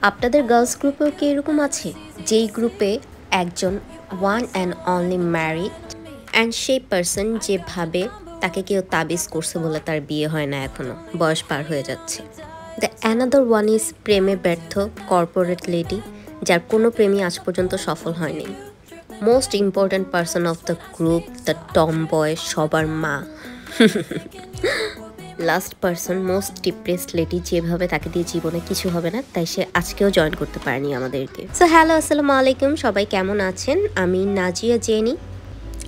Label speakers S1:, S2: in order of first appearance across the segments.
S1: আপনাদের গার্লস গ্রুপেও কি এরকম আছে যেই গ্রুপে একজন one and only married and সেই পার্সন যে ভাবে তাকে কেউ তাবিজ করছে বলে তার বিয়ে হয় না, এখনো বয়স পার হয়ে যাচ্ছে। দ্য অ্যানাদার ওয়ান ইজ প্রেমে ব্যর্থ কর্পোরেট লেডি, যার কোনো প্রেমই আজ পর্যন্ত সফল হয়নি। Most important person of the group, the tomboy, সবার মা। Last person most depressed lady, যেভাবে তাকে দিয়ে জীবনে কিছু হবে না, তাই সে আজকেও জয়েন করতে পারেনি আমাদেরকে। সো হ্যালো, আসসালামু আলাইকুম, সবাই কেমন আছেন? আমি নাজিয়া জেনি।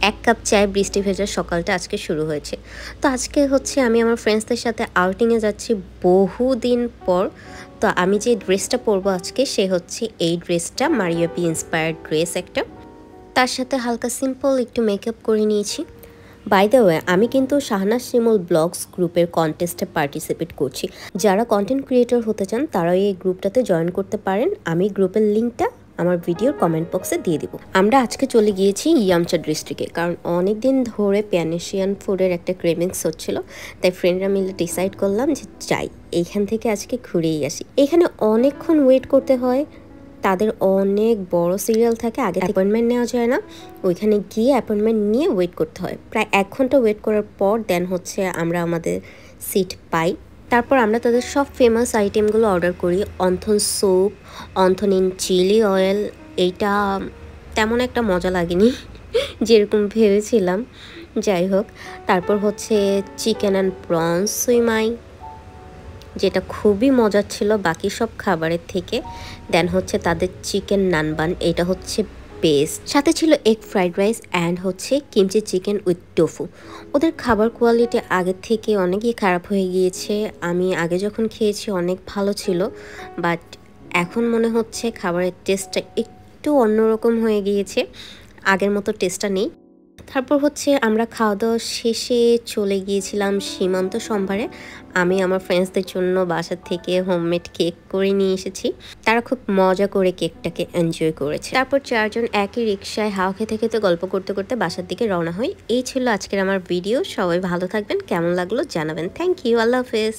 S1: এক কাপ চায় বৃষ্টি ভেজা সকালটা আজকে শুরু হয়েছে। তো আজকে হচ্ছে আমি আমার ফ্রেন্ডসদের সাথে আউটিংয়ে যাচ্ছি বহুদিন পর। তো আমি যে ড্রেসটা পরবো আজকে, সে হচ্ছে এই ড্রেসটা, মারিয়া পি ইন্সপায়ার্ড ড্রেস একটা। তার সাথে হালকা সিম্পল একটু মেকআপ করে নিয়েছি। বাই দ্য ওয়ে, আমি কিন্তু শাহনাজ শিমুল ব্লগস গ্রুপের কন্টেস্টে পার্টিসিপেট করছি। যারা কন্টেন্ট ক্রিয়েটর হতে চান তারাও এই গ্রুপটাতে জয়েন করতে পারেন। আমি গ্রুপের লিঙ্কটা আমার ভিডিওর কমেন্ট বক্সে দিয়ে দিব। আমরা আজকে চলে গিয়েছি ইয়ামচা ডিস্ট্রিক্টে, কারণ অনেক দিন ধরে প্যানেশিয়ান ফুডের একটা ক্রেভিংস হচ্ছিল। তাই ফ্রেন্ডরা মিলে ডিসাইড করলাম যে যাই, এইখান থেকে আজকে ঘুরেই আসি। এখানে অনেকক্ষণ ওয়েট করতে হয়, তাদের অনেক বড় সিরিয়াল থাকে, আগে অ্যাপয়েন্টমেন্ট নেওয়া যায় না। ওইখানে গিয়ে অ্যাপয়েন্টমেন্ট নিয়ে ওয়েট করতে হয়, প্রায় 1 ঘন্টা ওয়েট করার পর দেন হচ্ছে আমরা আমাদের সিট পাই। তারপর আমরা তাদের সব ফেমাস আইটেমগুলো অর্ডার করি। Wonton soup, wonton in chili oil, এইটা তেমন একটা মজা লাগেনি যেরকম ভেবেছিলাম। যাই হোক, তারপর হচ্ছে চিকেন অ্যান্ড প্রনস সুইমাই, যেটা খুবই মজার ছিল বাকি সব খাবারের থেকে। দেন হচ্ছে তাদের চিকেন নানবান, এটা হচ্ছে বেস্ট। সাথে ছিল এগ ফ্রাইড রাইস অ্যান্ড হচ্ছে কিমচি চিকেন উইথ টোফু। ওদের খাবার কোয়ালিটি আগের থেকে অনেকই খারাপ হয়ে গিয়েছে। আমি আগে যখন খেয়েছি অনেক ভালো ছিল, বাট এখন মনে হচ্ছে খাবারের টেস্টটা একটু অন্যরকম হয়ে গিয়েছে, আগের মতো টেস্টটা নেই। তারপর হচ্ছে আমরা খাওয়া দাওয়া শেষে চলে গিয়েছিলাম সীমান্ত সম্ভারে। আমি আমার ফ্রেন্ডসদের জন্য বাসা থেকে হোমমেড কেক করে নিয়ে এসেছি। তারা খুব মজা করে কেকটাকে এনজয় করেছে। তারপর 4 জন একই রিক্সায় হাওয়া খেতে খেতে গল্প করতে করতে বাসার দিকে রওনা হই। এই ছিল আজকের আমার ভিডিও। সবাই ভালো থাকবেন, কেমন লাগলো জানাবেন। থ্যাংক ইউ, আল্লাহ হাফেজ।